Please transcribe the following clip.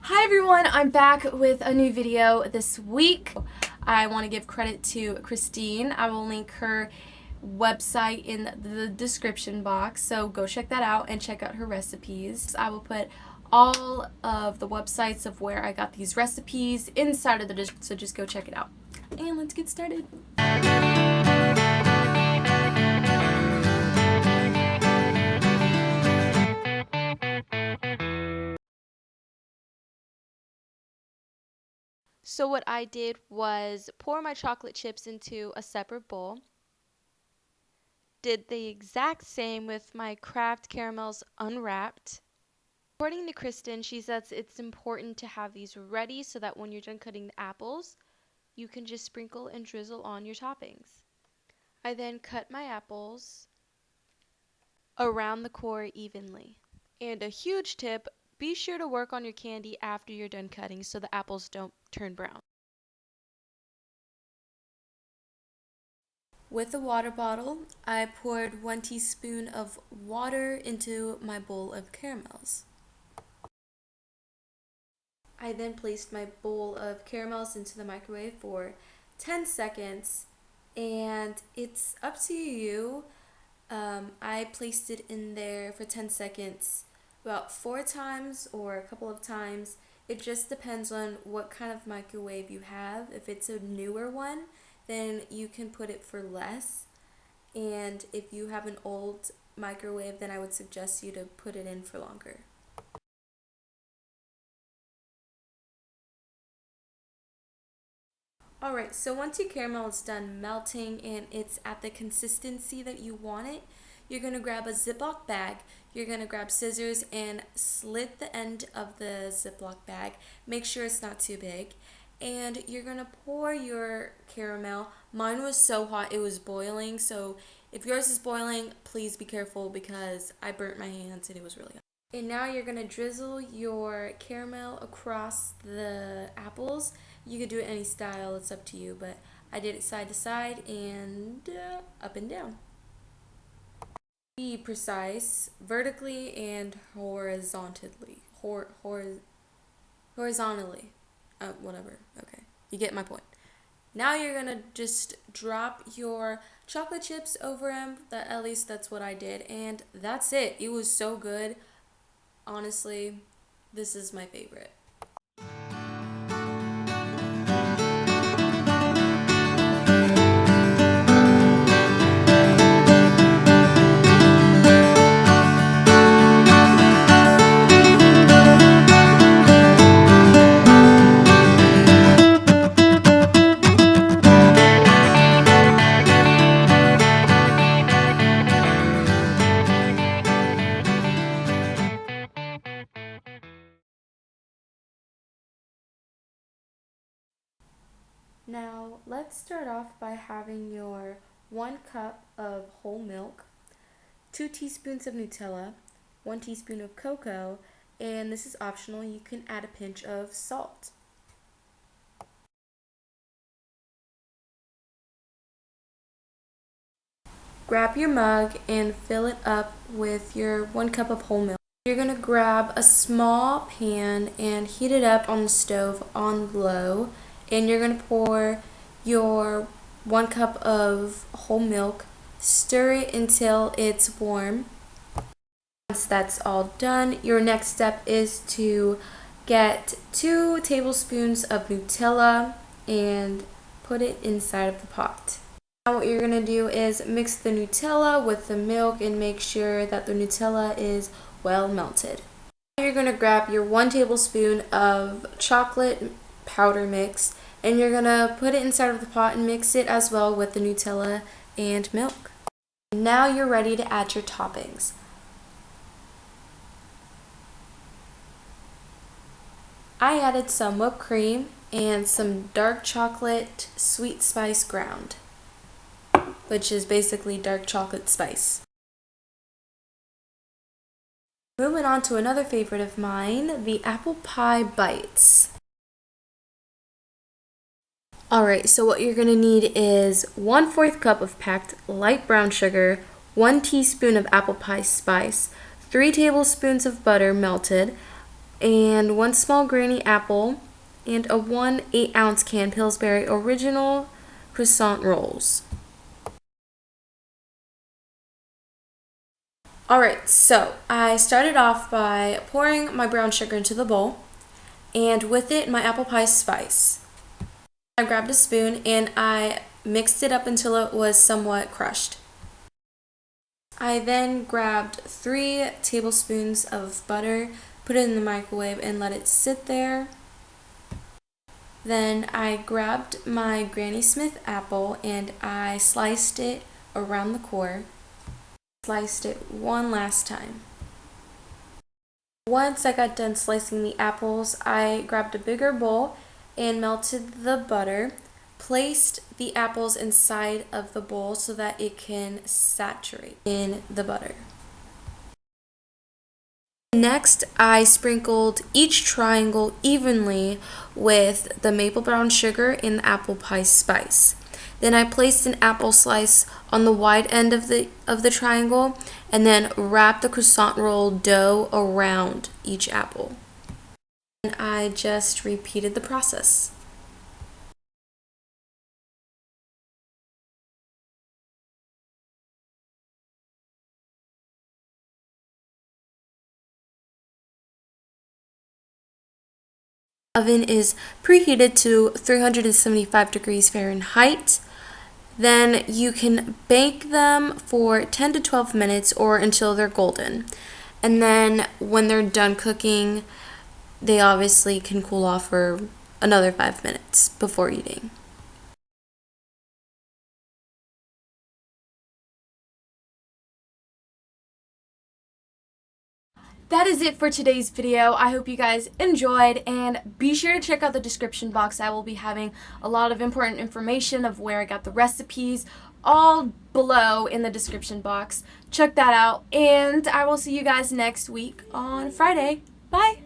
Hi everyone, I'm back with a new video this week. I want to give credit to Christine. I will link her website in the description box, so go check that out and check out her recipes. I will put all of the websites of where I got these recipes inside of the description, so just go check it out. And let's get started. So what I did was pour my chocolate chips into a separate bowl. Did the exact same with my Kraft Caramels unwrapped. According to Kristen, she says it's important to have these ready so that when you're done cutting the apples, you can just sprinkle and drizzle on your toppings. I then cut my apples around the core evenly. And a huge tip, be sure to work on your candy after you're done cutting so the apples don't turn brown. With a water bottle, I poured 1 teaspoon of water into my bowl of caramels. I then placed my bowl of caramels into the microwave for 10 seconds, and it's up to you. I placed it in there for 10 seconds about 4 times or a couple of times. It just depends on what kind of microwave you have. If it's a newer one, then you can put it for less. And if you have an old microwave, then I would suggest you to put it in for longer. Alright, so once your caramel is done melting and it's at the consistency that you want it, you're going to grab a Ziploc bag. You're going to grab scissors and slit the end of the Ziploc bag. Make sure it's not too big. And you're going to pour your caramel. Mine was so hot it was boiling, so if yours is boiling, please be careful because I burnt my hands and it was really hot. And now you're going to drizzle your caramel across the apples. You could do it any style, it's up to you, but I did it side to side and up and down. Be precise, vertically and horizontally. Horizontally. Whatever. Okay. You get my point. Now you're going to just drop your chocolate chips over them. At least that's what I did. And that's it. It was so good. Honestly, this is my favorite. Now, let's start off by having your 1 cup of whole milk, 2 teaspoons of Nutella, 1 teaspoon of cocoa, and this is optional, you can add a pinch of salt. Grab your mug and fill it up with your 1 cup of whole milk. You're going to grab a small pan and heat it up on the stove on low. And you're going to pour your 1 cup of whole milk, stir it until it's warm. Once that's all done, your next step is to get 2 tablespoons of Nutella and put it inside of the pot. Now what you're going to do is mix the Nutella with the milk and make sure that the Nutella is well melted. Now you're going to grab your 1 tablespoon of chocolate powder mix and you're going to put it inside of the pot and mix it as well with the Nutella and milk. Now you're ready to add your toppings. I added some whipped cream and some dark chocolate sweet spice ground, which is basically dark chocolate spice. Moving on to another favorite of mine, the apple pie bites. Alright, so what you're going to need is 1/4 cup of packed light brown sugar, 1 teaspoon of apple pie spice, 3 tablespoons of butter melted, and 1 small granny apple, and a 1 8-ounce can Pillsbury Original croissant rolls. Alright, so I started off by pouring my brown sugar into the bowl, and with it my apple pie spice. I grabbed a spoon and I mixed it up until it was somewhat crushed. I then grabbed 3 tablespoons of butter, put it in the microwave, and let it sit there. Then I grabbed my Granny Smith apple and I sliced it around the core. Sliced it one last time. Once I got done slicing the apples, I grabbed a bigger bowl and melted the butter, placed the apples inside of the bowl so that it can saturate in the butter. Next, I sprinkled each triangle evenly with the maple brown sugar and the apple pie spice. Then I placed an apple slice on the wide end of the triangle and then wrapped the croissant roll dough around each apple. And I just repeated the process. Oven is preheated to 375 degrees Fahrenheit. Then you can bake them for 10 to 12 minutes or until they're golden. And then when they're done cooking, they obviously can cool off for another 5 minutes before eating. That is it for today's video. I hope you guys enjoyed, and be sure to check out the description box. I will be having a lot of important information of where I got the recipes all below in the description box. Check that out, and I will see you guys next week on Friday. Bye!